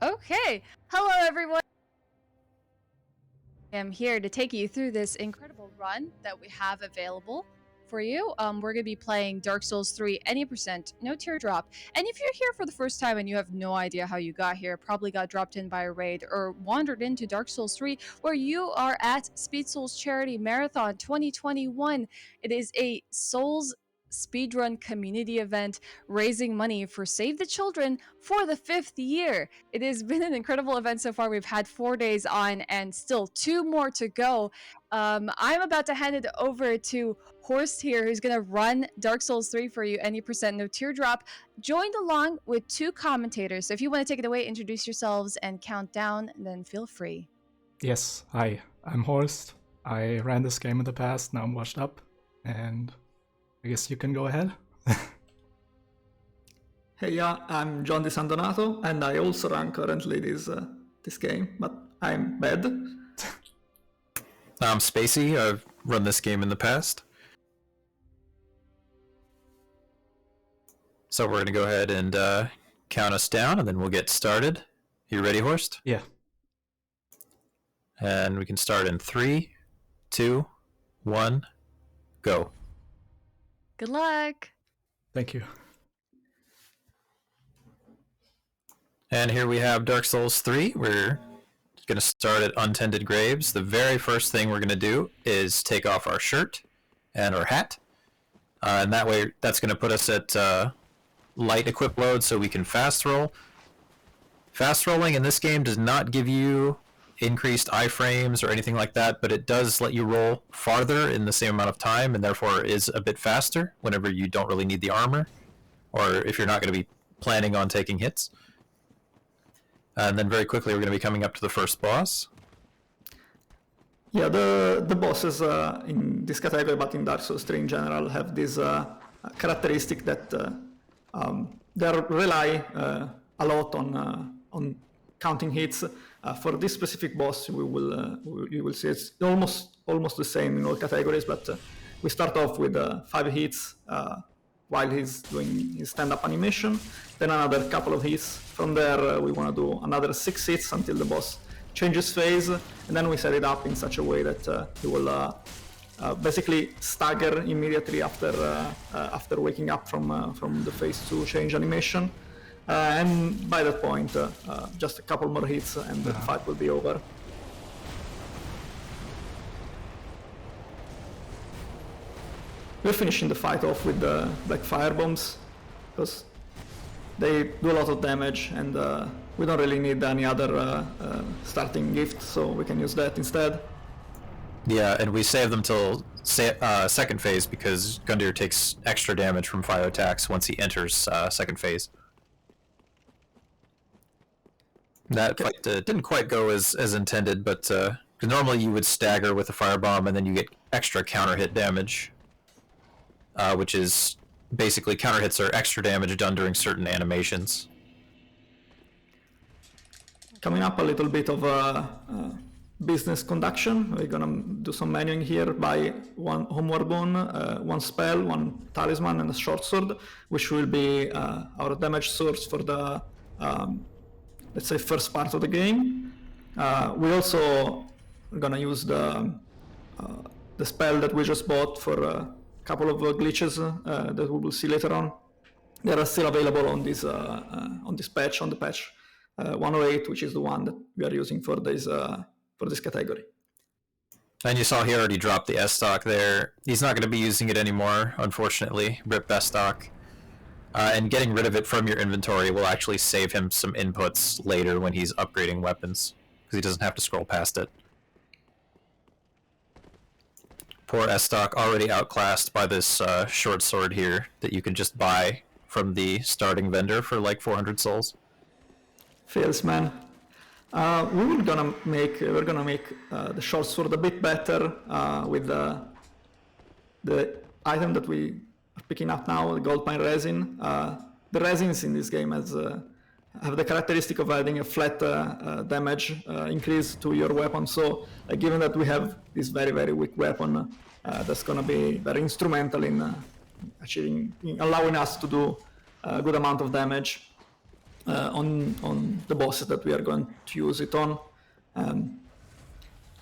Okay. Hello, everyone. I am here to take you through this incredible run that we have available for you. We're going to be playing Dark Souls 3 any percent, no teardrop. And if you're here for the first time and you have no idea how you got here, probably got dropped in by a raid or wandered into Dark Souls 3, where you are at Speed Souls Charity Marathon 2021. It is a Souls speedrun community event raising money for Save the Children for the 5th year. It has been an incredible event so far. We've had 4 days on and still 2 more to go. I'm about to hand it over to Horstz here, who's going to run Dark Souls 3 for you, any percent, no teardrop, joined along with 2 commentators. So if you want to take it away, introduce yourselves and count down, then feel free. Yes, hi, I'm Horstz. I ran this game in the past, now I'm washed up, and I guess you can go ahead. Hey, I'm John Di San Donato, and I also run currently this game, but I'm bad. I'm Spacey. I've run this game in the past. So we're going to go ahead and count us down, and then we'll get started. You ready, Horst? Yeah. And we can start in 3, 2, 1, go. Good luck. Thank you. And here we have Dark Souls 3. We're going to start at Untended Graves. The very first thing we're going to do is take off our shirt and our hat. And that way, that's going to put us at light equip load so we can fast roll. Fast rolling in this game does not give you increased iframes or anything like that, but it does let you roll farther in the same amount of time, and therefore is a bit faster whenever you don't really need the armor, or if you're not going to be planning on taking hits. And then very quickly we're going to be coming up to the first boss. Yeah, the bosses in this category, but in Dark Souls 3 in general, have this characteristic that they rely a lot on counting hits. For this specific boss, you will see it's almost the same in all categories, but we start off with 5 hits while he's doing his stand-up animation, then another couple of hits. From there, we want to do another 6 hits until the boss changes phase, and then we set it up in such a way that he will basically stagger immediately after waking up from the phase 2 change animation. And by that point, just a couple more hits and the fight will be over. We're finishing the fight off with the black fire bombs, because they do a lot of damage, and we don't really need any other starting gift, so we can use that instead. Yeah, and we save them till second phase, because Gundyr takes extra damage from fire attacks once he enters second phase. That fight didn't quite go as intended, but normally you would stagger with a firebomb and then you get extra counter hit damage, which is basically counter hits are extra damage done during certain animations. Coming up a little bit of business conduction. We're gonna do some menuing here by 1 homeward bone, 1 spell, 1 talisman, and a short sword, which will be our damage source for the let's say first part of the game. We also are gonna use the spell that we just bought for a couple of glitches that we will see later on. They are still available on this patch, on the patch 108, which is the one that we are using for this category. And you saw he already dropped the S stock there. He's not going to be using it anymore, unfortunately. Rip S stock. And getting rid of it from your inventory will actually save him some inputs later when he's upgrading weapons, because he doesn't have to scroll past it. Poor S-Stock already outclassed by this short sword here that you can just buy from the starting vendor for like 400 souls. Fails, man. We're gonna make the short sword a bit better with the item that we are picking up now, the gold pine resin. The resins in this game have the characteristic of adding a flat damage increase to your weapon. So given that we have this very, very weak weapon, that's gonna be very instrumental in allowing us to do a good amount of damage. on the bosses that we are going to use it on.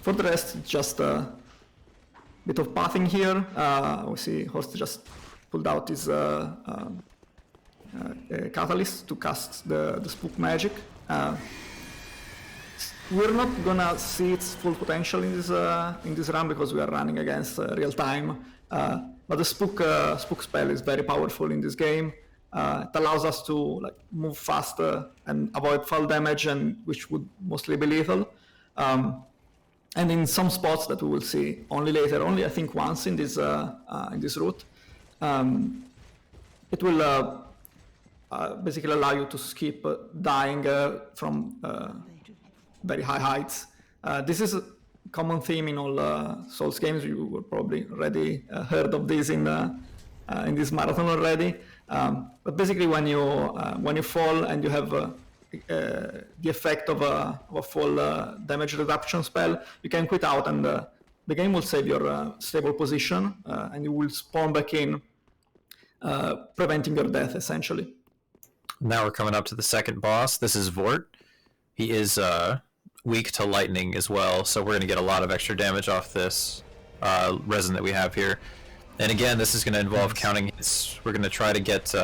For the rest, it's just a bit of pathing here. We see Horstz just pulled out his catalyst to cast the spook magic. We're not gonna see its full potential in this run because we are running against real time. But the spook spell is very powerful in this game. It allows us to move faster and avoid fall damage, and which would mostly be lethal. And in some spots that we will see only later, only I think once in this route, it will basically allow you to skip dying from very high heights. This is a common theme in all Souls games. You were probably already heard of this in this marathon already. But basically, when you fall and you have the effect of a full damage reduction spell, you can quit out, and the game will save your stable position, and you will spawn back in, preventing your death essentially. Now we're coming up to the second boss. This is Vort. He is weak to lightning as well, so we're going to get a lot of extra damage off this resin that we have here. And again, this is going to involve counting hits. We're going to try to get...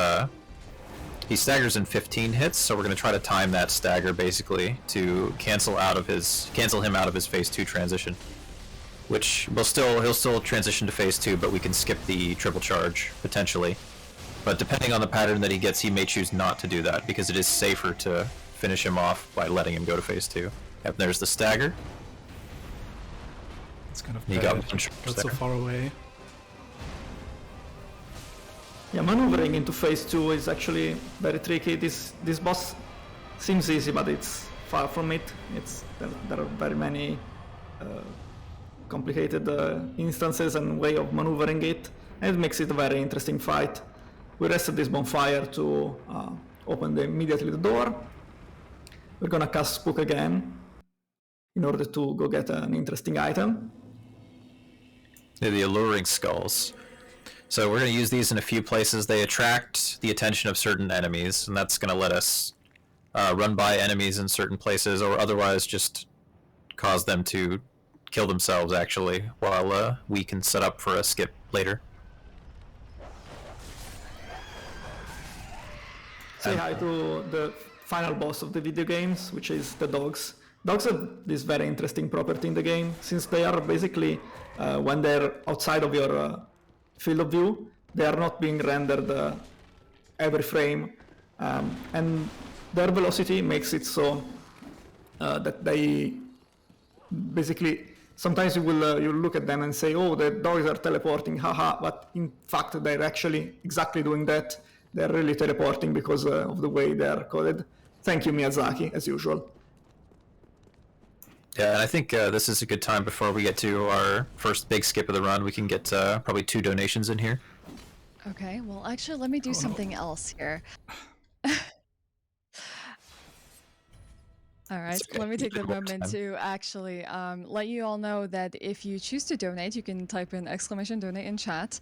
he staggers in 15 hits, so we're going to try to time that stagger basically to cancel him out of his phase 2 transition. Which he'll still transition to phase 2, but we can skip the triple charge potentially. But depending on the pattern that he gets, he may choose not to do that because it is safer to finish him off by letting him go to phase 2. Yep, there's the stagger. It's kind of He bad. got one shot Got so there. far away. Yeah, maneuvering into phase 2 is actually very tricky. This boss seems easy, but it's far from it. There are very many complicated instances and way of maneuvering it, and it makes it a very interesting fight. We rested this bonfire to open immediately the door. We're gonna cast Spook again in order to go get an interesting item. They're the alluring skulls. So we're going to use these in a few places. They attract the attention of certain enemies, and that's going to let us run by enemies in certain places, or otherwise just cause them to kill themselves, actually, while we can set up for a skip later. Say hi to the final boss of the video games, which is the dogs. Dogs have this very interesting property in the game, since they are basically, when they're outside of your field of view, they are not being rendered every frame, and their velocity makes it so that they basically, sometimes you will you look at them and say, oh, the dogs are teleporting, haha, but in fact they're actually exactly doing that. They're really teleporting because of the way they are coded. Thank you, Miyazaki, as usual. Yeah, and I think this is a good time before we get to our first big skip of the run. We can get probably 2 donations in here. Okay, well, actually, let me do something else here. All right, okay. let me take You the can moment work to actually let you all know that if you choose to donate, you can type in !donate in chat.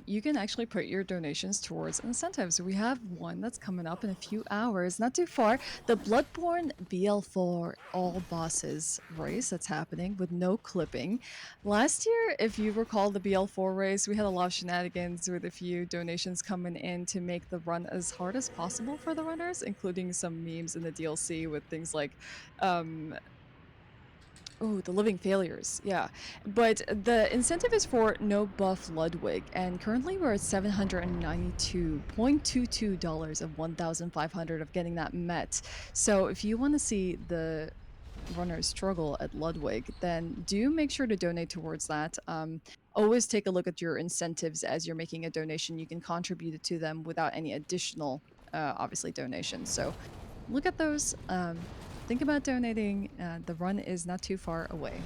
You can actually put your donations towards incentives. We have one that's coming up in a few hours, not too far. The Bloodborne BL4 all bosses race that's happening with no clipping. Last year, if you recall the BL4 race, we had a lot of shenanigans with a few donations coming in to make the run as hard as possible for the runners, including some memes in the DLC with things like the living failures, yeah. But the incentive is for no buff Ludwig, and currently we're at $792.22 of 1,500 of getting that met. So if you want to see the runners struggle at Ludwig, then do make sure to donate towards that. Always take a look at your incentives as you're making a donation. You can contribute it to them without any additional, obviously, donations. So look at those. Think about donating. The run is not too far away.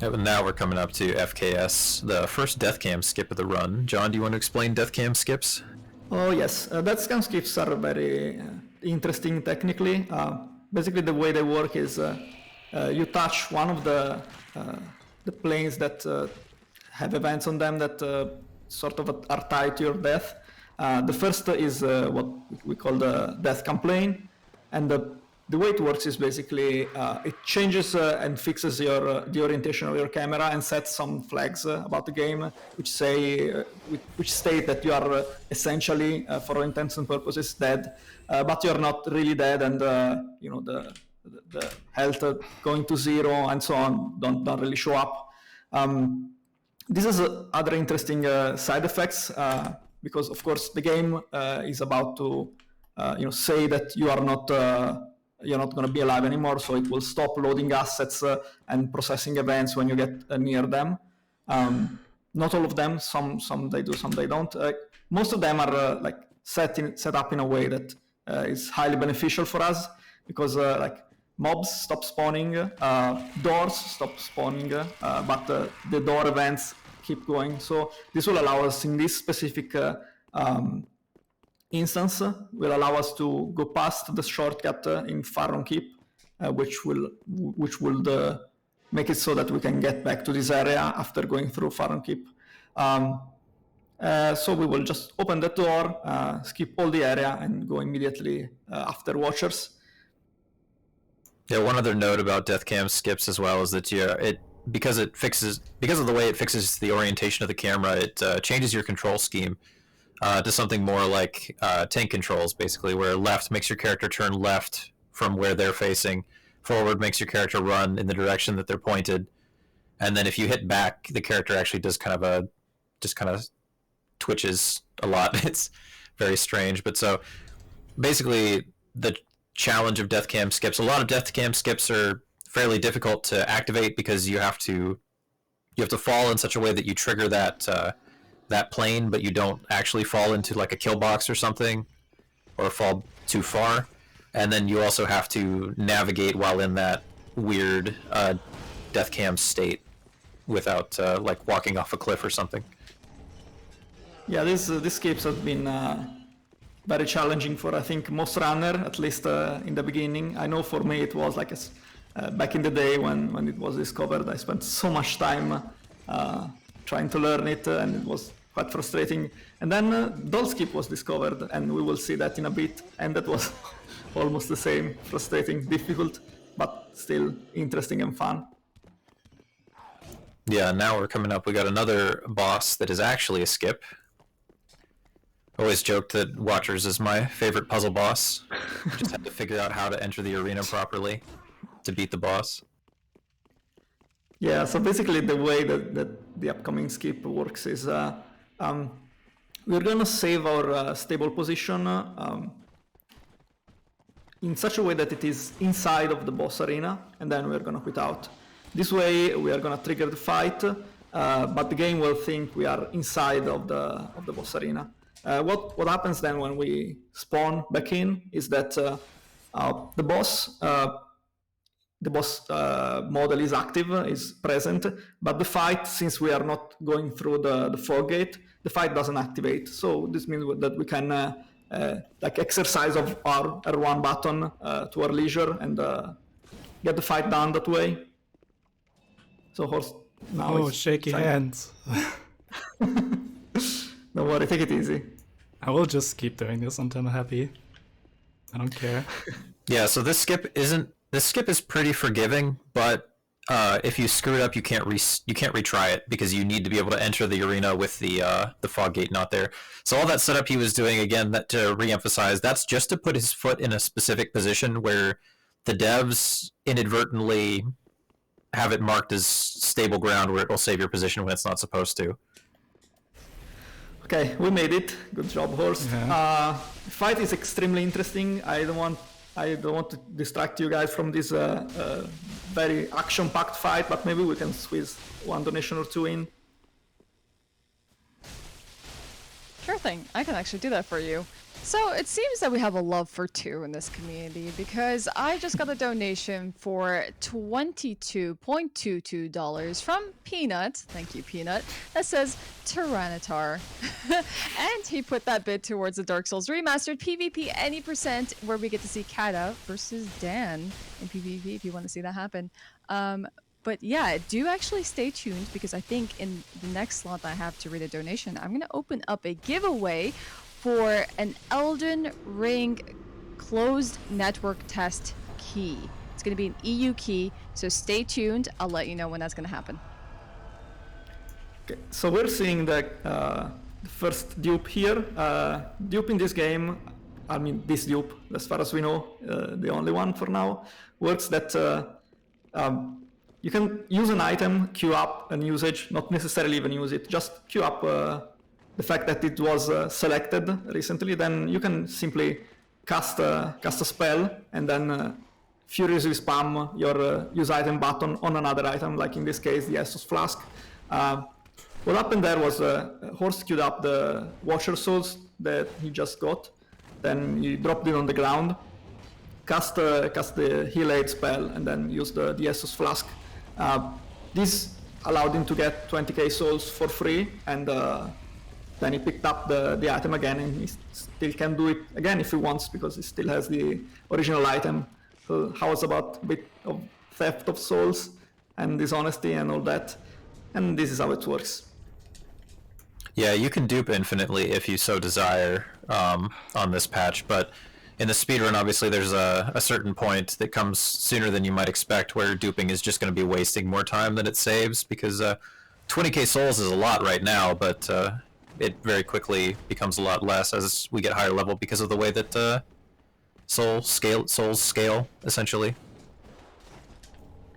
Yeah, but now we're coming up to FKS, the first death cam skip of the run. John, do you want to explain death cam skips? Oh yes, death cam skips are very interesting technically. Basically the way they work is you touch one of the planes that have events on them that sort of are tied to your death. The first is what we call the death campaign, and the way it works is basically it changes and fixes the orientation of your camera and sets some flags about the game, which state that you are essentially, for all intents and purposes, dead, but you're not really dead, and the health going to zero and so on don't really show up. This is other interesting side effects because, of course, the game is about to say that you are not you're not going to be alive anymore, so it will stop loading assets and processing events when you get near them. Not all of them, some they do, some they don't. Most of them are set up in a way that is highly beneficial for us, because mobs stop spawning, doors stop spawning, but the door events keep going. So this will allow us, in this specific instance, will allow us to go past the shortcut in Farron Keep, which will make it so that we can get back to this area after going through Farron Keep. So we will just open the door, skip all the area, and go immediately after Watchers. Yeah, one other note about death cam skips as well is that because of the way it fixes the orientation of the camera, it changes your control scheme to something more like tank controls, basically, where left makes your character turn left from where they're facing, forward makes your character run in the direction that they're pointed, and then if you hit back, the character actually does kind of twitches a lot. It's very strange. But so basically the challenge of death cam skips, a lot of death cam skips are fairly difficult to activate because you have to fall in such a way that you trigger that plane, but you don't actually fall into like a kill box or something, or fall too far, and then you also have to navigate while in that weird death cam state without like walking off a cliff or something. Yeah, these skips have been very challenging for, I think, most runner, at least in the beginning. I know for me it was like back in the day when it was discovered, I spent so much time trying to learn it, and it was quite frustrating. And then Doll Skip was discovered, and we will see that in a bit, and that was almost the same, frustrating, difficult, but still interesting and fun. Yeah, now we're coming up, we got another boss that is actually a skip. Always joked that Watchers is my favorite puzzle boss. Just had to figure out how to enter the arena properly to beat the boss. Yeah, so basically the way that the upcoming skip works is we're going to save our stable position in such a way that it is inside of the boss arena, and then we're going to quit out. This way we are going to trigger the fight, but the game will think we are inside of the boss arena. What happens then when we spawn back in is that the boss model is active, is present, but the fight, since we are not going through the fog gate, the fight doesn't activate. So this means that we can like exercise of our R1 button to our leisure and get the fight done that way. So Horstz, now shaky hands. Don't worry, take it easy. I will just keep doing this until I'm happy. I don't care. Yeah, so this skip is pretty forgiving, but if you screw it up, you can't retry it, because you need to be able to enter the arena with the fog gate not there. So all that setup he was doing, again, that to reemphasize, that's just to put his foot in a specific position where the devs inadvertently have it marked as stable ground, where it will save your position when it's not supposed to. Okay, we made it. Good job, Horstz. Yeah. Fight is extremely interesting. I don't want to distract you guys from this very action-packed fight, but maybe we can squeeze one donation or two in. Sure thing. I can actually do that for you. So it seems that we have a love for two in this community, because I just got a donation for $22.22 from Peanut. Thank you, Peanut. That says Tyranitar. And he put that bid towards the Dark Souls Remastered PvP any percent, where we get to see Kata versus Dan in PvP if you want to see that happen. But yeah, do actually stay tuned, because I think in the next slot I have to read a donation, I'm going to open up a giveaway for an Elden Ring closed network test key. It's going to be an EU key, so stay tuned. I'll let you know when that's going to happen. Okay, so we're seeing the first dupe here. Dupe in this game, I mean this dupe, as far as we know, the only one for now, works that you can use an item, queue up an usage, not necessarily even use it, just queue up the fact that it was selected recently, then you can simply cast a spell and then furiously spam your use item button on another item, like in this case the Estus Flask. What happened there was Horstz queued up the Watcher Souls that he just got, then he dropped it on the ground, cast the Heal Aid spell, and then used the Estus Flask. This allowed him to get 20k souls for free, and then he picked up the item again, and he still can do it again if he wants, because he still has the original item. So how it's about a bit of theft of souls and dishonesty and all that, and this is how it works. Yeah, you can dupe infinitely if you so desire on this patch, but in the speedrun, obviously, there's a certain point that comes sooner than you might expect where duping is just going to be wasting more time than it saves, because 20k souls is a lot right now, but it very quickly becomes a lot less as we get higher level because of the way that souls scale, essentially.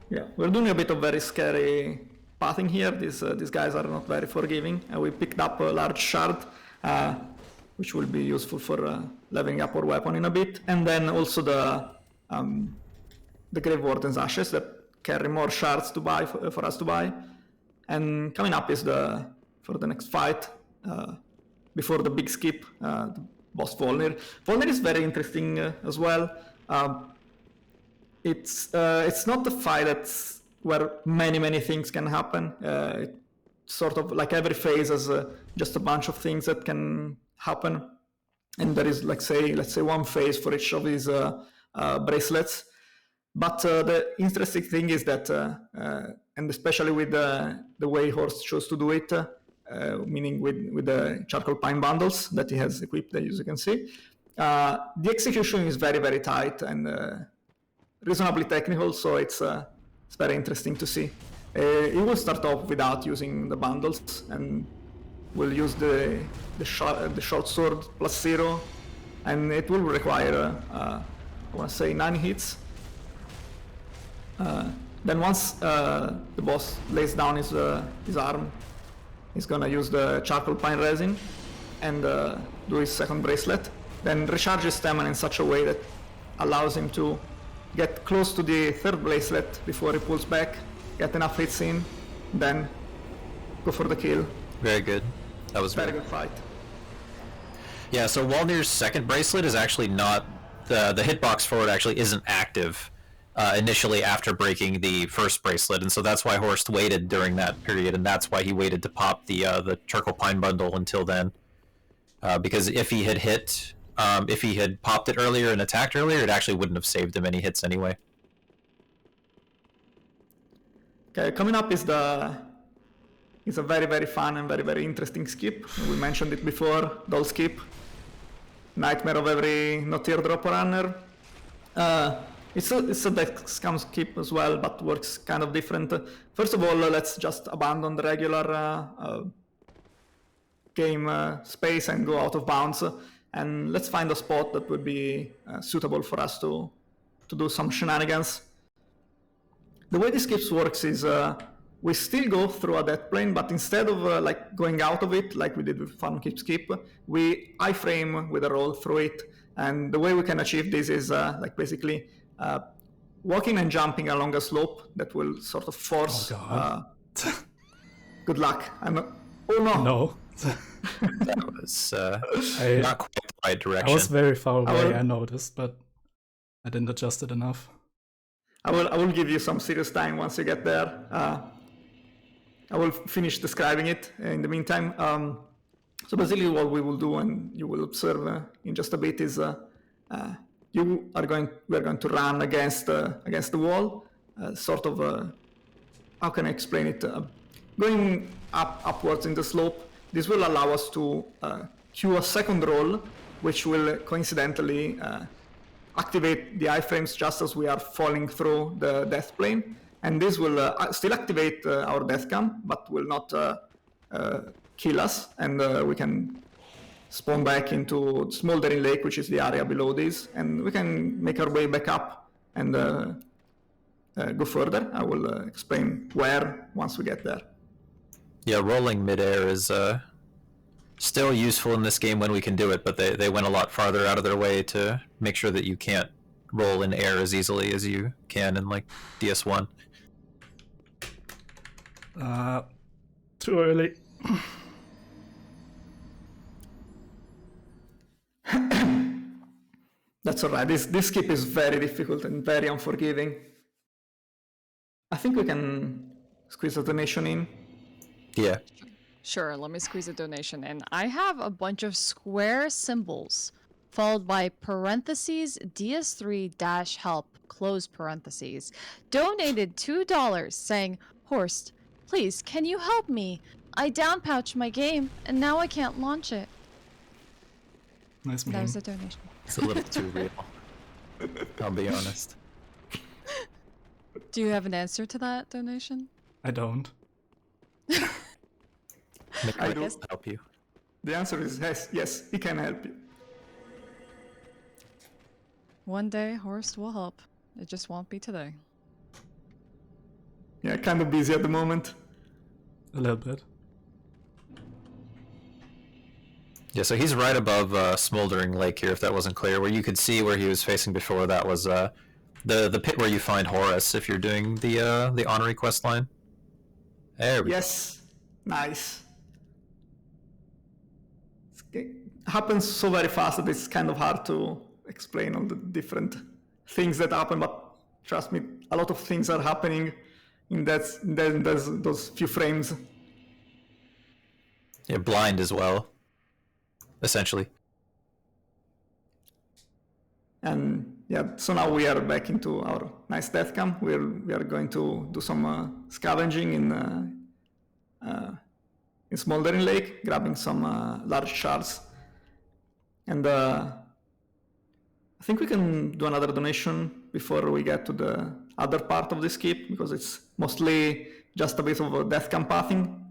Yeah, we're doing a bit of very scary pathing here. These guys are not very forgiving. We picked up a large shard, which will be useful for leveling up our weapon in a bit, and then also the Grave Warden's Ashes that carry more shards to buy for us to buy. And coming up is for the next fight, before the big skip, the boss Volnir. Volnir is very interesting as well. It's not a fight that's where many things can happen. It's sort of like every phase has just a bunch of things that can happen, and there is let's say one phase for each of these bracelets. But the interesting thing is that, and especially with the way Horstz chose to do it, meaning with the charcoal pine bundles that he has equipped, as you can see, the execution is very tight and reasonably technical. So it's very interesting to see. He will start off without using the bundles, and will use the short sword +0, and it will require I want to say 9 hits. Then once the boss lays down his arm, he's gonna use the charcoal pine resin and do his second bracelet, then recharge his stamina in such a way that allows him to get close to the third bracelet before he pulls back, get enough hits in, then go for the kill. Very good. That was Very good fight. Yeah, so Walnir's second bracelet is actually not the hitbox for it actually isn't active initially after breaking the first bracelet, and so that's why Horstz waited during that period, and that's why he waited to pop the charcoal pine bundle until then, because if he had popped it earlier and attacked earlier, it actually wouldn't have saved him any hits anyway. Okay, coming up is a very fun and very interesting skip. We mentioned it before, Doll Skip. Nightmare of every no teardrop runner. It's a deck scam skip as well, but works kind of different. First of all, let's just abandon the regular game space and go out of bounds, and let's find a spot that would be suitable for us to do some shenanigans. The way this skip works is we still go through a death plane, but instead of like going out of it like we did with Fun Keep Skip, we iframe with a roll through it. And the way we can achieve this is like basically walking and jumping along a slope that will sort of force. Oh God. Good luck. Oh no. No. That was not quite the right direction. I was very far away, I noticed, but I didn't adjust it enough. I will give you some serious time once you get there. I will finish describing it in the meantime. So basically what we will do, and you will observe in just a bit, is we're going to run against the wall, sort of, how can I explain it? Going upwards in the slope, this will allow us to queue a second roll, which will coincidentally activate the iframes just as we are falling through the death plane. And this will still activate our death cam, but will not kill us, and we can spawn back into Smoldering Lake, which is the area below this, and we can make our way back up and go further. I will explain where once we get there. Yeah, rolling midair is still useful in this game when we can do it, but they went a lot farther out of their way to make sure that you can't roll in air as easily as you can in like DS1. Too early. That's alright. This skip is very difficult and very unforgiving. I think we can squeeze a donation in. Yeah. Sure, let me squeeze a donation in. I have a bunch of square symbols followed by parentheses DS3-help close parentheses. Donated $2 saying, Horstz, please, can you help me? I downpouched my game and now I can't launch it. Nice That meme. was a donation. It's a little too real. I'll be honest. Do you have an answer to that donation? I don't. Nick, I I do. can help you. The answer is yes, he can help you. One day, Horstz will help. It just won't be today. Yeah, kind of busy at the moment. A little bit. Yeah, so he's right above Smoldering Lake here, if that wasn't clear. Where you could see where he was facing before, that was the pit where you find Horus if you're doing the honorary quest line. There we go. Yes, nice. It happens so very fast that it's kind of hard to explain all the different things that happen, but trust me, a lot of things are happening in those few frames. Yeah, blind as well, essentially. And yeah, so now we are back into our nice death camp. We are going to do some scavenging in Smoldering Lake, grabbing some large shards. And I think we can do another donation before we get to the other part of the skip, because it's mostly just a bit of a death camp pathing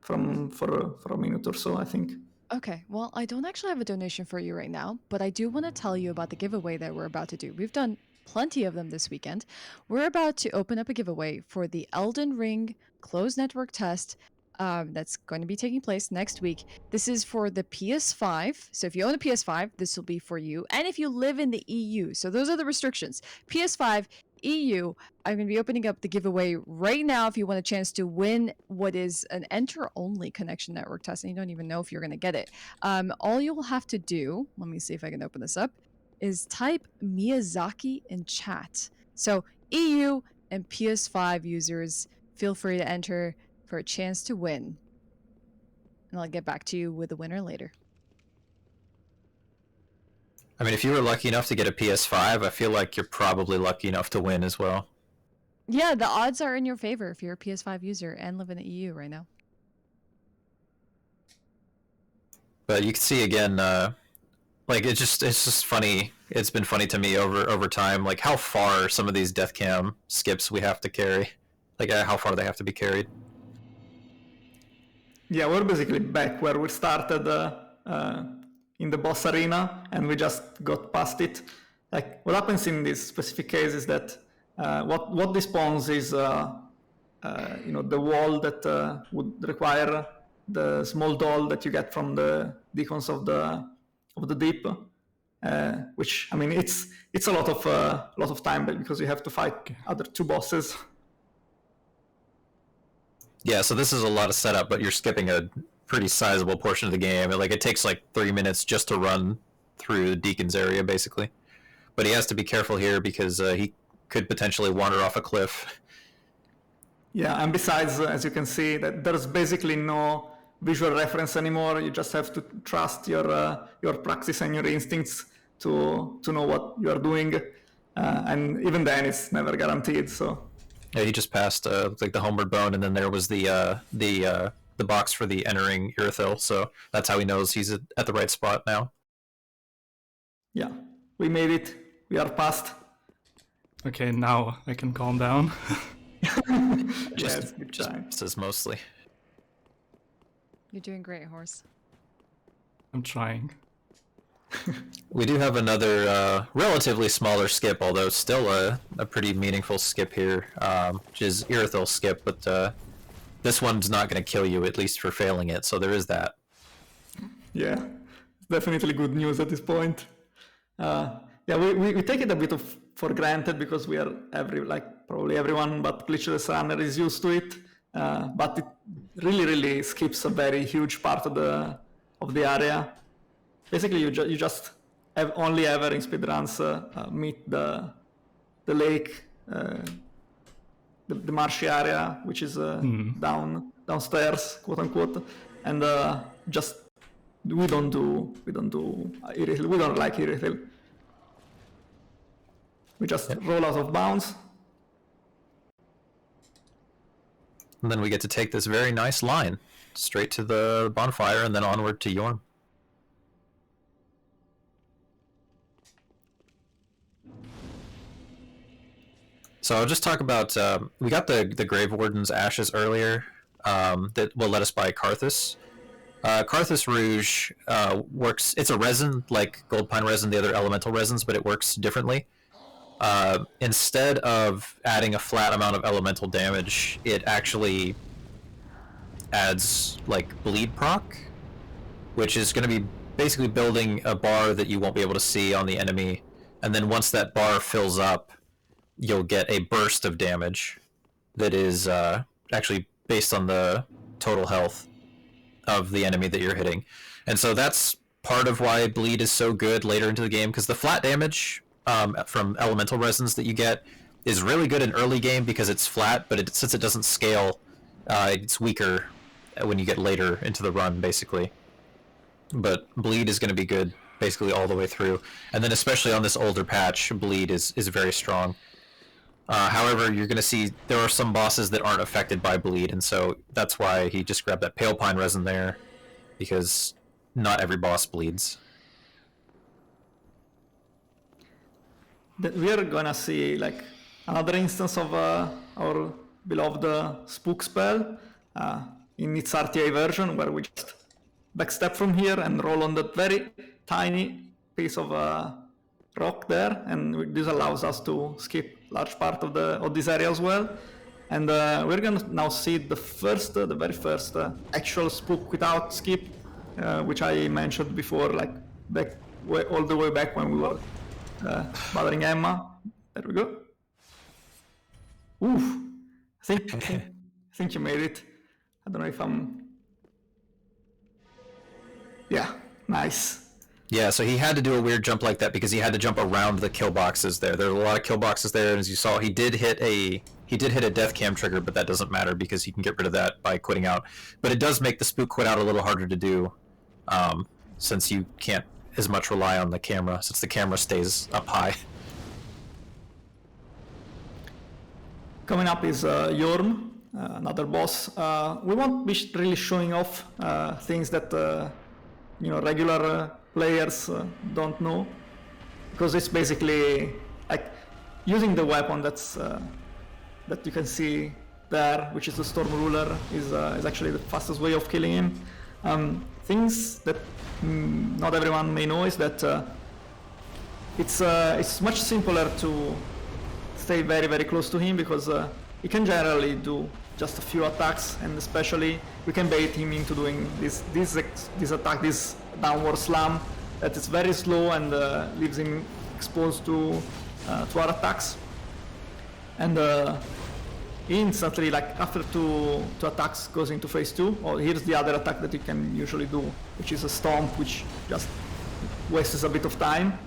for a minute or so, I think. Okay, well, I don't actually have a donation for you right now, but I do want to tell you about the giveaway that we're about to do. We've done plenty of them this weekend. We're about to open up a giveaway for the Elden Ring closed network test that's going to be taking place next week. This is for the PS5. So if you own a PS5, this will be for you. And if you live in the EU, so those are the restrictions. PS5, EU, I'm going to be opening up the giveaway right now if you want a chance to win what is an enter-only connection network test, and you don't even know if you're going to get it. All you'll have to do, let me see if I can open this up, is type Miyazaki in chat. So EU and PS5 users, feel free to enter for a chance to win. And I'll get back to you with the winner later. I mean, if you were lucky enough to get a PS5, I feel like you're probably lucky enough to win as well. Yeah, the odds are in your favor if you're a PS5 user and live in the EU right now. But you can see again, like it's just funny. It's been funny to me over time, like how far some of these death cam skips we have to carry, like how far they have to be carried. Yeah, we're basically back where we started in the boss arena, and we just got past it. Like, what happens in this specific case is that what despawns is the wall that would require the small doll that you get from the deacons of the deep, which, I mean, it's a lot of time because you have to fight other two bosses. Yeah, so this is a lot of setup, but you're skipping a pretty sizable portion of the game. Like, it takes like 3 minutes just to run through Deacon's area, basically. But he has to be careful here because he could potentially wander off a cliff. Yeah, and besides, as you can see, that there's basically no visual reference anymore. You just have to trust your praxis and your instincts to know what you are doing, and even then, it's never guaranteed. So. Yeah, he just passed like the homeward bone, and then there was the the box for the entering Irithyll, so that's how he knows he's at the right spot now. Yeah, we made it. We are past. Okay, now I can calm down. Yes, good Just time. misses mostly. You're doing great, Horse. I'm trying. We do have another relatively smaller skip, although still a pretty meaningful skip here, which is Irithyll skip, but this one's not going to kill you, at least for failing it, so there is that. Yeah, definitely good news at this point. Yeah, we take it a bit for granted because we are probably everyone but glitchless runner is used to it, but it really skips a very huge part of the area. Basically, you just have only ever in speedruns meet the lake, the marshy area, which is downstairs, quote unquote, and just we don't do Irithyll. We don't like Irithyll. We just roll out of bounds. And then we get to take this very nice line straight to the bonfire and then onward to Yorm. So I'll just talk about, we got the Grave Warden's ashes earlier that will let us buy Karthus. Karthus Rouge works, it's a resin like Gold Pine resin, the other elemental resins, but it works differently. Instead of adding a flat amount of elemental damage, it actually adds like bleed proc, which is going to be basically building a bar that you won't be able to see on the enemy, and then once that bar fills up, you'll get a burst of damage that is actually based on the total health of the enemy that you're hitting. And so that's part of why bleed is so good later into the game, because the flat damage from elemental resins that you get is really good in early game because it's flat, but since it doesn't scale, it's weaker when you get later into the run, basically. But bleed is going to be good basically all the way through, and then especially on this older patch, bleed is very strong. However, you're going to see there are some bosses that aren't affected by bleed, and so that's why he just grabbed that Pale Pine resin there, because not every boss bleeds. We are gonna see like another instance of our beloved spook spell in its RTA version, where we just backstep from here and roll on that very tiny piece of rock there, and this allows us to skip large part of this area as well. And we're gonna now see the very first actual spook without skip, which I mentioned before, like all the way back when we were bothering Emma. There we go. Oof! I think you made it. I don't know if I'm. Yeah, nice. Yeah, so he had to do a weird jump like that because he had to jump around the kill boxes there. There were a lot of kill boxes there, and as you saw, he did hit a death cam trigger, but that doesn't matter because he can get rid of that by quitting out. But it does make the spook quit out a little harder to do, since you can't as much rely on the camera, since the camera stays up high. Coming up is Yorm, another boss. We won't be really showing off things that regular players don't know, because it's basically like using the weapon that you can see there, which is the Storm Ruler, is actually the fastest way of killing him. Things that not everyone may know is that it's much simpler to stay very close to him, because he can generally do just a few attacks, and especially we can bait him into doing this attack, this downward slam that is very slow and leaves him exposed to our attacks. And instantly, like after two attacks, goes into phase 2. Or here's the other attack that you can usually do, which is a stomp, which just wastes a bit of time,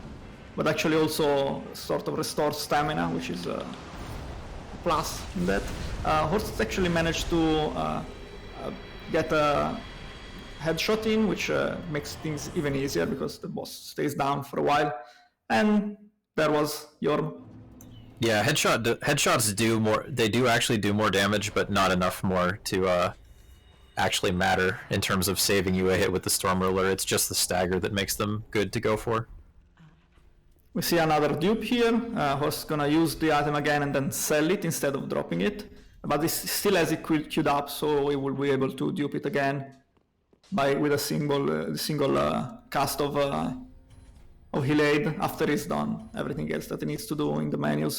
but actually also sort of restores stamina, which is a plus in that. Horstz actually managed to get a headshot in, which makes things even easier because the boss stays down for a while. And there was Yorm. Yeah, headshots do more. They do actually do more damage, but not enough more to actually matter in terms of saving you a hit with the Storm Ruler. It's just the stagger that makes them good to go for. We see another dupe here. Horstz is gonna use the item again and then sell it instead of dropping it. But this still has it queued up, so we will be able to dupe it again with a single cast of Heal Aid after he's done everything else that he needs to do in the menus.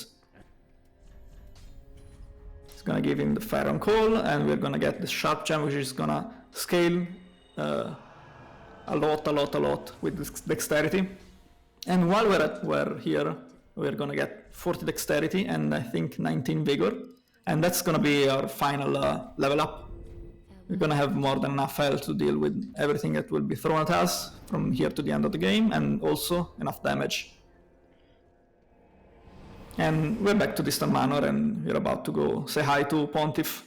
It's gonna give him the Fire on Call, and we're gonna get the Sharp Gem, which is gonna scale a lot with this Dexterity. And while we're here, we're gonna get 40 Dexterity and I think 19 Vigor, and that's gonna be our final level up. We're gonna have more than enough health to deal with everything that will be thrown at us from here to the end of the game, and also enough damage. And we're back to Distant Manor, and we're about to go say hi to Pontiff.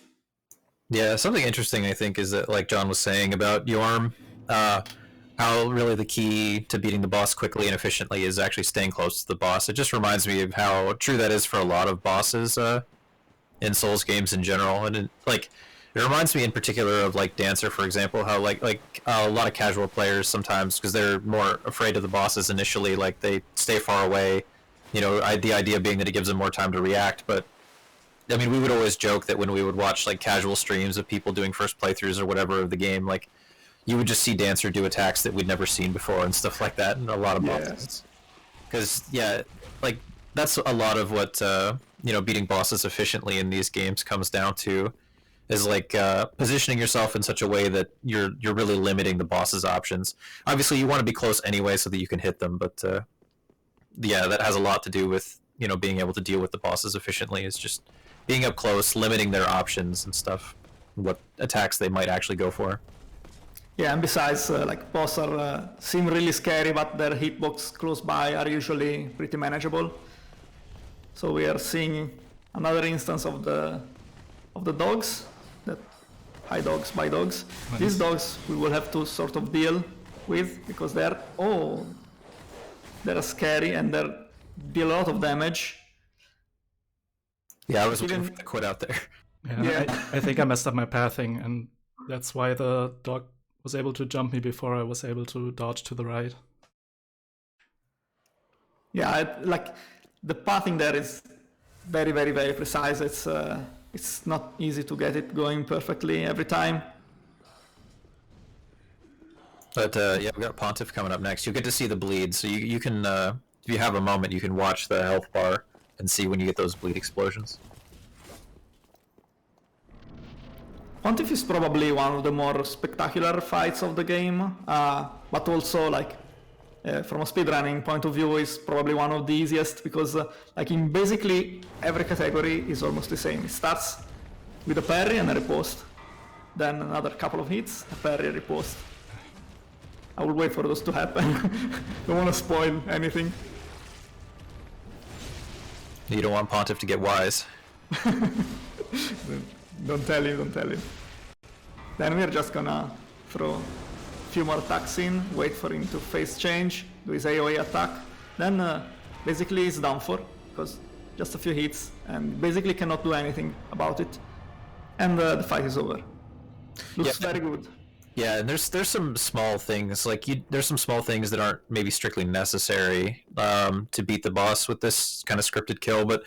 Yeah, something interesting I think is that, like John was saying about Yorm, how really the key to beating the boss quickly and efficiently is actually staying close to the boss. It just reminds me of how true that is for a lot of bosses in Souls games in general, and it reminds me in particular of like Dancer, for example, how like a lot of casual players sometimes, because they're more afraid of the bosses initially, like they stay far away. You know, the idea being that it gives them more time to react. But I mean, we would always joke that when we would watch like casual streams of people doing first playthroughs or whatever of the game, like you would just see Dancer do attacks that we'd never seen before and stuff like that in a lot of bosses. Because like that's a lot of what beating bosses efficiently in these games comes down to, is like positioning yourself in such a way that you're really limiting the boss's options. Obviously, you want to be close anyway so that you can hit them, but that has a lot to do with being able to deal with the bosses efficiently. Is just being up close, limiting their options and stuff, what attacks they might actually go for. Yeah, and besides, like bosses seem really scary, but their hitbox close by are usually pretty manageable. So we are seeing another instance of the dogs, that high dogs, by dogs. Nice. These dogs we will have to sort of deal with because they're scary and they deal a lot of damage. Yeah, I was looking for the quit out there. Yeah. I think I messed up my pathing, and that's why the dog was able to jump me before I was able to dodge to the right. Yeah, like the pathing there is very, very, very precise. It's not easy to get it going perfectly every time. But we got Pontiff coming up next. You'll get to see the bleed, so you can, if you have a moment, you can watch the health bar and see when you get those bleed explosions. Pontiff is probably one of the more spectacular fights of the game, but also from a speedrunning point of view is probably one of the easiest because in basically every category is almost the same. It starts with a parry and a riposte, then another couple of hits, a parry, a riposte. I will wait for those to happen. Don't want to spoil anything. You don't want Pontiff to get wise. Don't tell him. Then we're just gonna throw a few more attacks in, wait for him to phase change, do his AoE attack. Then basically he's done for, because just a few hits, and basically cannot do anything about it. And the fight is over. Looks very good. Yeah, and there's some small things, there's some small things that aren't maybe strictly necessary to beat the boss with this kind of scripted kill, but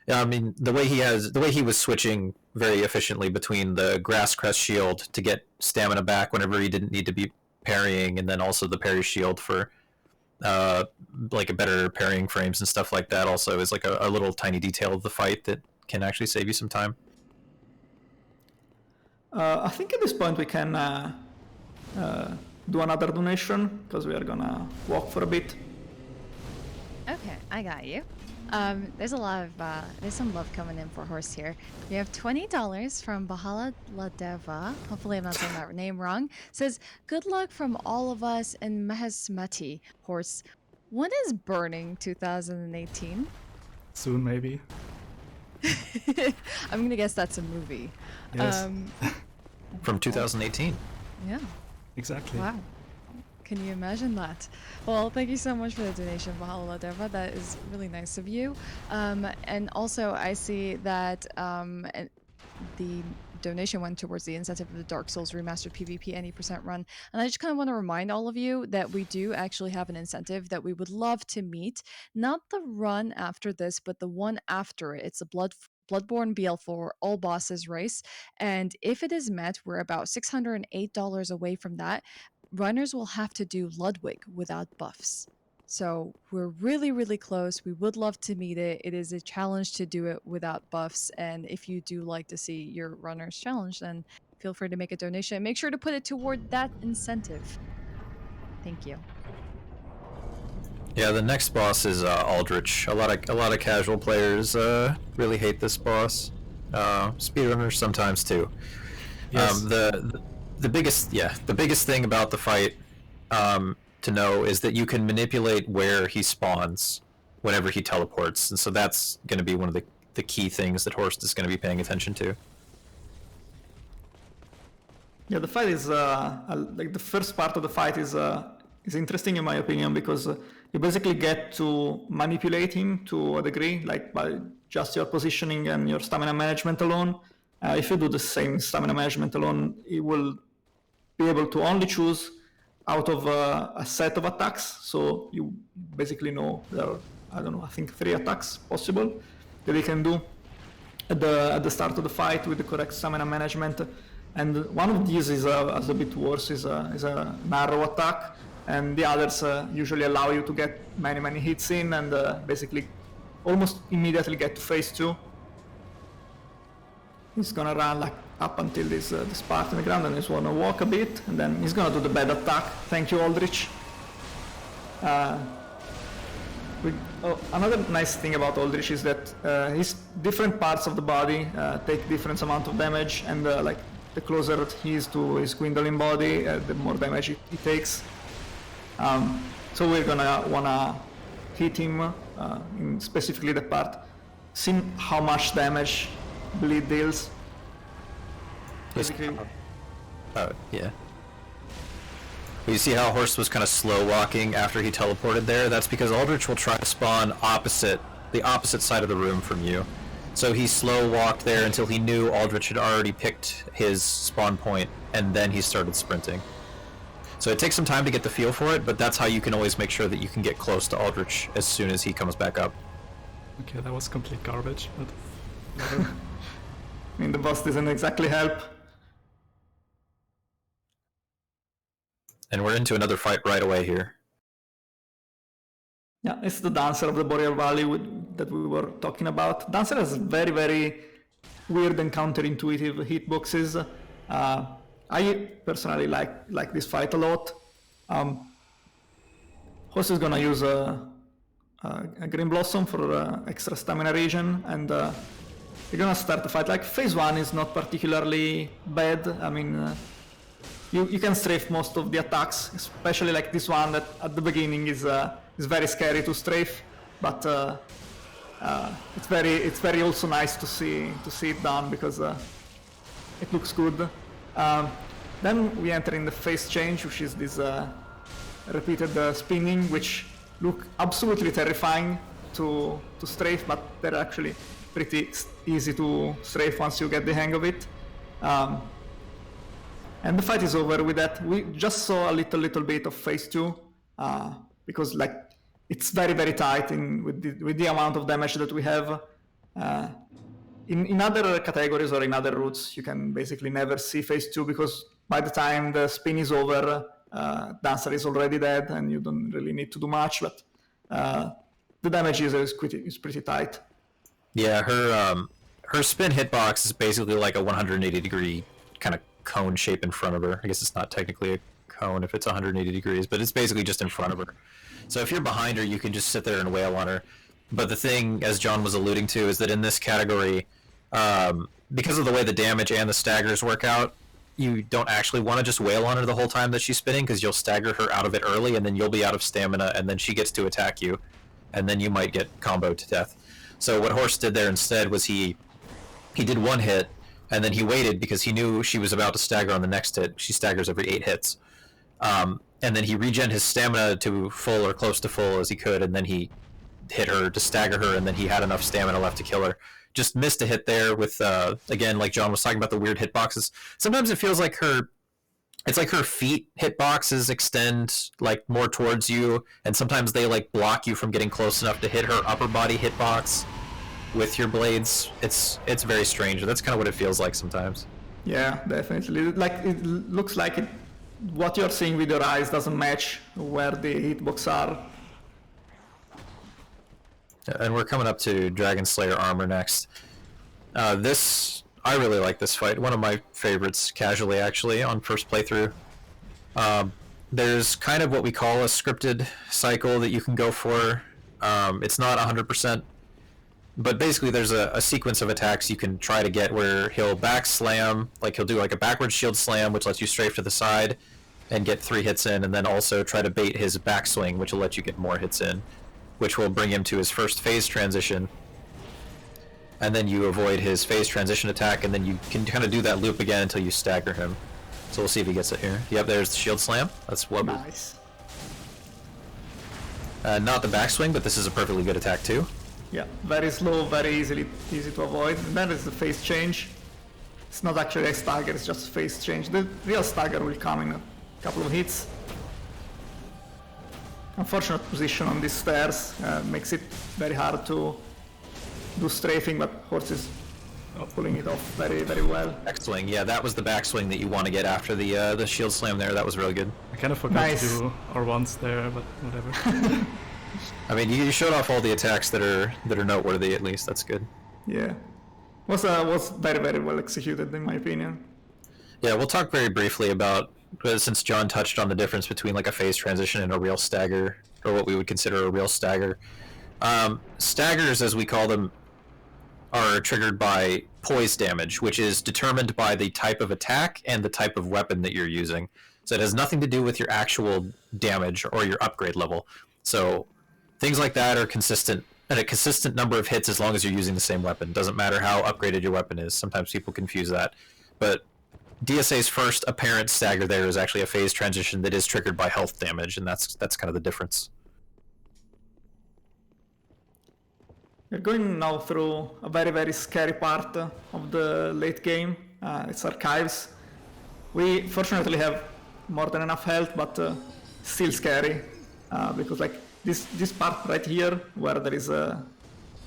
I mean, the way he was switching very efficiently between the Grass Crest shield to get stamina back whenever he didn't need to be parrying, and then also the parry shield for a better parrying frames and stuff like that also is a little tiny detail of the fight that can actually save you some time. I think at this point we can do another donation because we are gonna walk for a bit. Okay, I got you. There's a lot of there's some love coming in for Horstz here. We have $20 from Bahala Ladeva. Hopefully I'm not saying that name wrong. Says, good luck from all of us in Mahesmati, Horstz. When is Burning 2018? Soon, maybe. I'm gonna guess that's a movie. Yes. From 2018. Yeah. Exactly. Wow. Can you imagine that? Well, thank you so much for the donation, Bahala Deva. That is really nice of you. And also, I see that the donation went towards the incentive of the Dark Souls Remastered PvP any % run. And I just kind of want to remind all of you that we do actually have an incentive that we would love to meet. Not the run after this, but the one after it. It's a Bloodborne BL4 all bosses race. And if it is met, we're about $608 away from that. Runners will have to do Ludwig without buffs. So we're really, really close. We would love to meet it. It is a challenge to do it without buffs. And if you do like to see your runners challenged, then feel free to make a donation. Make sure to put it toward that incentive. Thank you. Yeah, the next boss is Aldrich. A lot of casual players really hate this boss. Speedrunners sometimes too. Yes. The biggest thing about the fight to know is that you can manipulate where he spawns whenever he teleports, and so that's going to be one of the key things that Horstz is going to be paying attention to. Yeah, the fight is like the first part of the fight is interesting in my opinion, because you basically get to manipulate him to a degree, like by just your positioning and your stamina management alone. If you do the same stamina management alone, he will be able to only choose out of a set of attacks. So you basically know there are, I don't know, I think 3 attacks possible that he can do at the start of the fight with the correct stamina management. And one of these is a bit worse, is a narrow attack, and the others usually allow you to get many hits in and basically almost immediately get to phase 2. He's gonna run like up until this part in the ground, and he's gonna walk a bit, and then he's gonna do the bad attack. Thank you, Aldrich. Another nice thing about Aldrich is that his different parts of the body take different amount of damage, and like the closer he is to his Gwendolyn body, the more damage he takes. So we're gonna wanna hit him in specifically the part, see how much damage bleed deals. Basically. Yeah. Well, you see how Horstz was kind of slow walking after he teleported there? That's because Aldrich will try to spawn the opposite side of the room from you. So he slow walked there until he knew Aldrich had already picked his spawn point, and then he started sprinting. So it takes some time to get the feel for it, but that's how you can always make sure that you can get close to Aldrich as soon as he comes back up. Okay, that was complete garbage, but I mean, the boss doesn't exactly help. And we're into another fight right away here. Yeah, it's the Dancer of the Boreal Valley that we were talking about. Dancer has very weird and counterintuitive hitboxes. I personally like this fight a lot. Horstz is gonna use a Green Blossom for extra stamina regen, and you're gonna start the fight. Like, phase 1 is not particularly bad. I mean, you can strafe most of the attacks, especially like this one that at the beginning is very scary to strafe, but it's very also nice to see it done, because it looks good. Then we enter in the phase change, which is this repeated spinning, which look absolutely terrifying to strafe, but they're actually pretty easy to strafe once you get the hang of it. And the fight is over with that. We just saw a little bit of phase 2, because like it's very tight with the amount of damage that we have. In other categories or in other routes, you can basically never see phase 2, because by the time the spin is over, Dancer is already dead, and you don't really need to do much. But the damage is pretty tight. Yeah, her spin hitbox is basically like a 180 degree kind of cone shape in front of her. I guess it's not technically a cone if it's 180 degrees, but it's basically just in front of her. So if you're behind her, you can just sit there and wail on her. But the thing, as John was alluding to, is that in this category, because of the way the damage and the staggers work out, you don't actually want to just wail on her the whole time that she's spinning, because you'll stagger her out of it early, and then you'll be out of stamina, and then she gets to attack you, and then you might get comboed to death. So what Horstz did there instead was he did one hit, and then he waited because he knew she was about to stagger on the next hit. She staggers every 8 hits. And then he regen his stamina to full or close to full as he could, and then he hit her to stagger her, and then he had enough stamina left to kill her just missed a hit there with, again, like John was talking about the weird hitboxes. Sometimes it feels like it's like her feet hitboxes extend like more towards you, and sometimes they like block you from getting close enough to hit her upper body hitbox with your blades. It's very strange. That's kind of what it feels like sometimes. Yeah, definitely. Like it looks like what you're seeing with your eyes doesn't match where the hitbox are. And we're coming up to Dragon Slayer armor next. I really like this fight. One of my favorites, casually actually, on first playthrough. There's kind of what we call a scripted cycle that you can go for. It's not 100%, but basically there's a sequence of attacks you can try to get where he'll back slam, like he'll do like a backward shield slam, which lets you strafe to the side and get 3 hits in, and then also try to bait his backswing, which will let you get more hits in, which will bring him to his first phase transition. And then you avoid his phase transition attack, and then you can kind of do that loop again until you stagger him. So we'll see if he gets it here. Yep, there's the shield slam. That's what. Nice. Not the backswing, but this is a perfectly good attack too. Yeah, very slow, very easy to avoid. And then there's the phase change. It's not actually a stagger, it's just a phase change. The real stagger will come in a couple of hits. Unfortunate position on these stairs makes it very hard to do strafing, but Horstz is pulling it off very, very well. Backswing, yeah, that was the backswing that you want to get after the shield slam there. That was really good. I kind of forgot to do R1s there, but whatever. I mean, you showed off all the attacks that are noteworthy. At least that's good. Yeah, was very, very well executed in my opinion. Yeah, we'll talk very briefly about, since John touched on the difference between like a phase transition and a real stagger, or what we would consider a real stagger. Staggers, as we call them, are triggered by poise damage, which is determined by the type of attack and the type of weapon that you're using. So it has nothing to do with your actual damage or your upgrade level. So things like that are consistent at a consistent number of hits as long as you're using the same weapon. Doesn't matter how upgraded your weapon is. Sometimes people confuse that. But DSA's first apparent stagger there is actually a phase transition that is triggered by health damage, and that's kind of the difference. We're going now through a very, very scary part of the late game. It's archives. We fortunately have more than enough health, but still scary because like this part right here, where there is a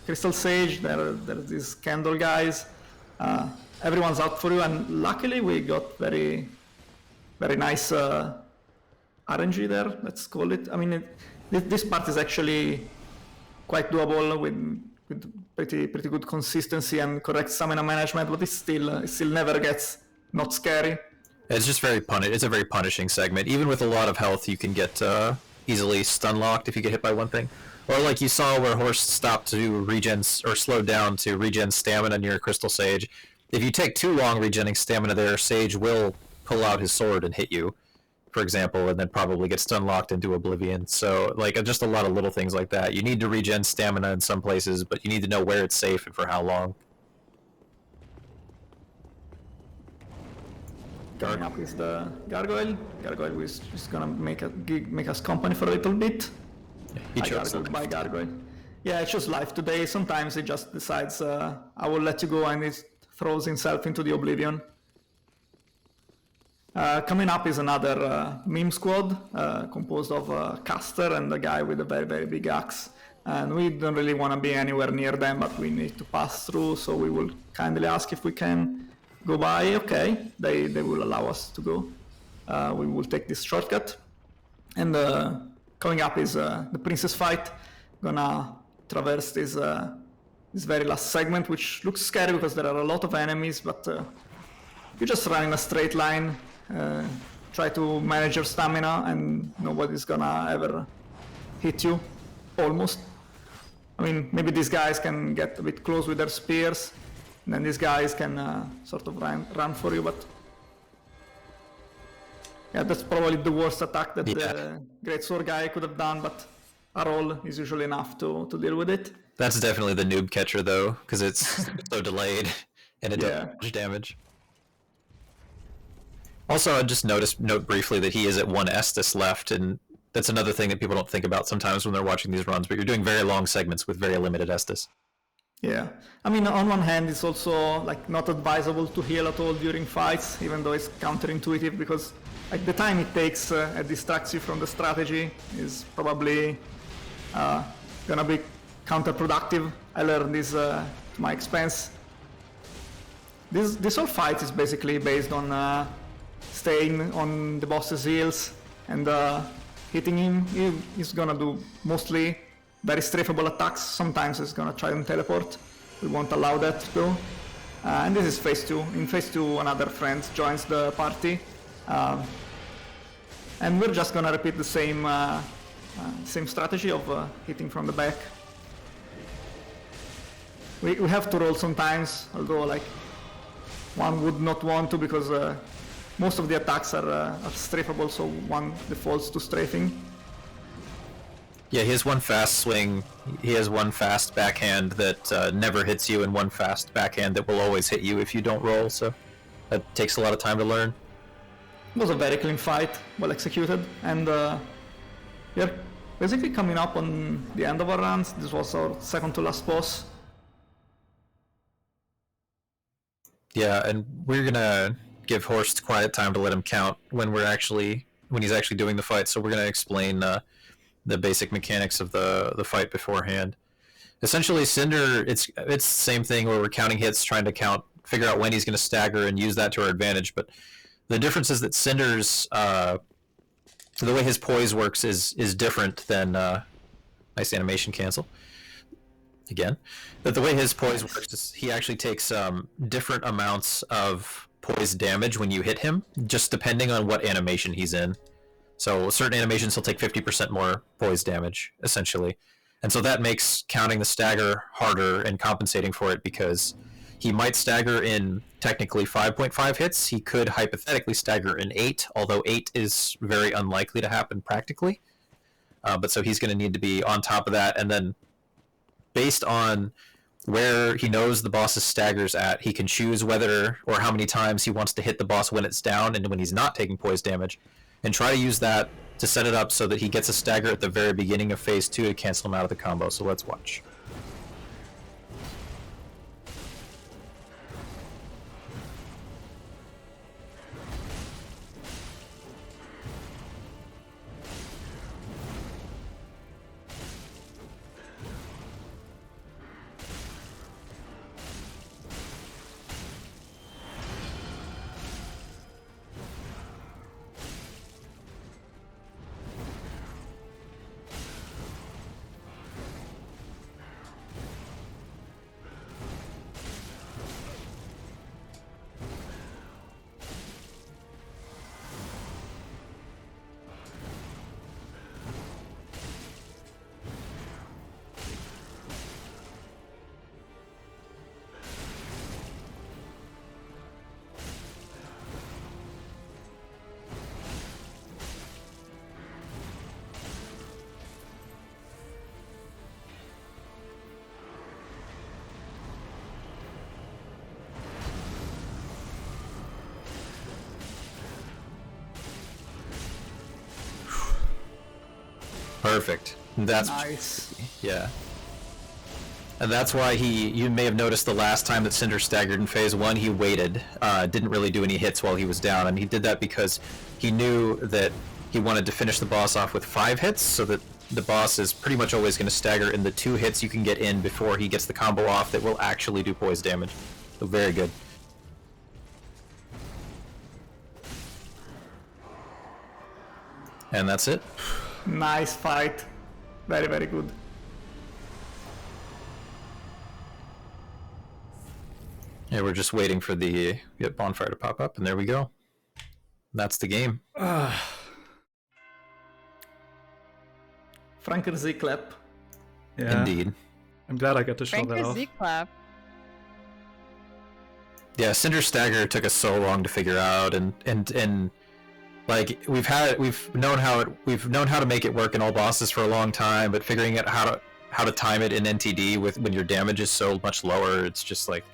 crystal sage, there's these candle guys. Everyone's out for you, and luckily we got very, very nice RNG there. Let's call it. I mean, this part is actually quite doable with pretty good consistency and correct stamina management, but it still never gets not scary. It's just it's a very punishing segment. Even with a lot of health, you can get easily stun locked if you get hit by one thing. Or like you saw where Horstz stopped to regen, or slowed down to regen stamina near a crystal sage. If you take too long regenning stamina there, Sage will pull out his sword and hit you, for example, and then probably get stun locked into oblivion. So like just a lot of little things like that. You need to regen stamina in some places, but you need to know where it's safe and for how long. Coming up is the Gargoyle. Gargoyle is just gonna make us company for a little bit. He chose by Gargoyle. Yeah, it chose life today. Sometimes it just decides I will let you go, and it throws himself into the oblivion. Coming up is another meme squad composed of a caster and a guy with a very, very big axe. And we don't really want to be anywhere near them, but we need to pass through, so we will kindly ask if we can go by. Okay, they will allow us to go. We will take this shortcut. And coming up is the princess fight. Gonna traverse this very last segment, which looks scary because there are a lot of enemies, but you just run in a straight line. Try to manage your stamina, and nobody's gonna ever hit you, almost. I mean, maybe these guys can get a bit close with their spears, and then these guys can sort of run for you, but yeah, that's probably the worst attack that the Great Sword guy could have done, but a roll is usually enough to deal with it. That's definitely the noob catcher, though, because it's so delayed, and it does much damage. Also, I just note briefly that he is at 1 Estus left, and that's another thing that people don't think about sometimes when they're watching these runs, but you're doing very long segments with very limited Estus. Yeah, I mean, on one hand, it's also like not advisable to heal at all during fights, even though it's counterintuitive, because like the time it takes it distracts you from the strategy is probably gonna be counterproductive. I learned this to my expense. This whole fight is basically based on staying on the boss's heels and hitting him. He's gonna do mostly very strafable attacks. Sometimes he's gonna try and teleport. We won't allow that though. And this is phase 2. In phase 2, another friend joins the party. And we're just gonna repeat the same strategy of hitting from the back. We have to roll sometimes, although like one would not want to, because most of the attacks are strafable, so one defaults to strafing. Yeah, he has one fast swing, he has one fast backhand that never hits you, and one fast backhand that will always hit you if you don't roll, so that takes a lot of time to learn. It was a very clean fight, well executed, and we're basically coming up on the end of our rounds. This was our second to last boss. Yeah, and we're gonna give Horstz quiet time to let him count when he's actually doing the fight, so we're gonna explain the basic mechanics of the fight beforehand. Essentially, Cinder, it's the same thing where we're counting hits, trying to figure out when he's going to stagger and use that to our advantage. But the difference is that Cinder's the way his poise works is different than nice animation cancel again. But the way his poise works is he actually takes different amounts of poise damage when you hit him, just depending on what animation he's in. So certain animations he'll take 50% more poise damage, essentially. And so that makes counting the stagger harder and compensating for it, because he might stagger in technically 5.5 hits. He could hypothetically stagger in 8, although 8 is very unlikely to happen practically. But so he's going to need to be on top of that. And then based on where he knows the boss's staggers at, he can choose whether or how many times he wants to hit the boss when it's down and when he's not taking poise damage, and try to use that to set it up so that he gets a stagger at the very beginning of phase 2 to cancel him out of the combo. So let's watch. Perfect. That's Nice. Yeah. And that's why you may have noticed the last time that Cinder staggered in phase 1, he waited, didn't really do any hits while he was down, and he did that because he knew that he wanted to finish the boss off with 5 hits, so that the boss is pretty much always going to stagger in the 2 hits you can get in before he gets the combo off that will actually do poise damage. So very good. And that's it. Nice fight. Very, very good. Yeah, we're just waiting for the bonfire to pop up, and there we go. That's the game. Franker Z-clap. Yeah. Indeed. I'm glad I got to show that Franker off. Z-clap. Yeah, Cinder Stagger took us so long to figure out, and like we've known how to make it work in all bosses for a long time, but figuring out how to time it in NTD when your damage is so much lower, it's just like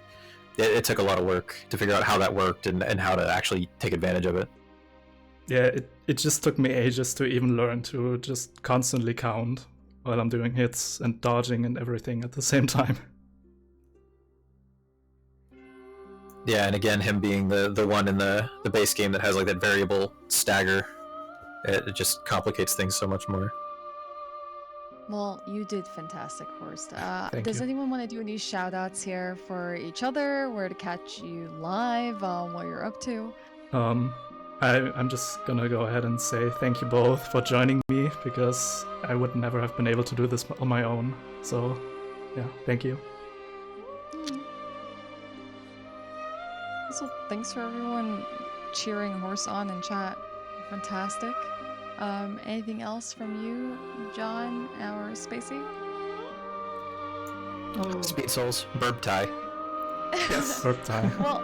it took a lot of work to figure out how that worked and how to actually take advantage of it. Yeah, it just took me ages to even learn to just constantly count while I'm doing hits and dodging and everything at the same time. Yeah, and again, him being the one in the base game that has like that variable stagger, it just complicates things so much more. Well, you did fantastic, Horst. Thank Does you. anyone want to do any shout outs here for each other? Where to catch you live? What you're up to? I'm just gonna go ahead and say thank you both for joining me, because I would never have been able to do this on my own. So, yeah, thank you. So thanks for everyone cheering Horst on in chat. Fantastic. Anything else from you, John or Spacey? Oh, Speed Souls, burp tie. Burp time. Well,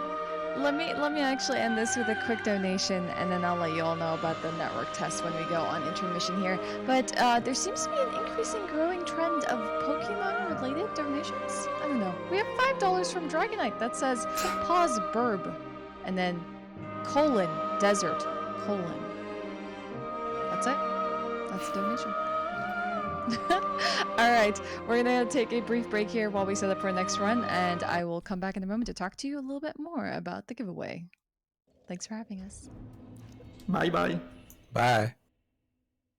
let me actually end this with a quick donation, and then I'll let you all know about the network test when we go on intermission here. But there seems to be an increasing, growing trend of Pokemon-related donations. I don't know. We have $5 from Dragonite that says pause burb, and then desert. That's it. That's the donation. All right, we're gonna take a brief break here while we set up for our next run, and I will come back in a moment to talk to you a little bit more about the giveaway. Thanks for having us. bye bye. Bye.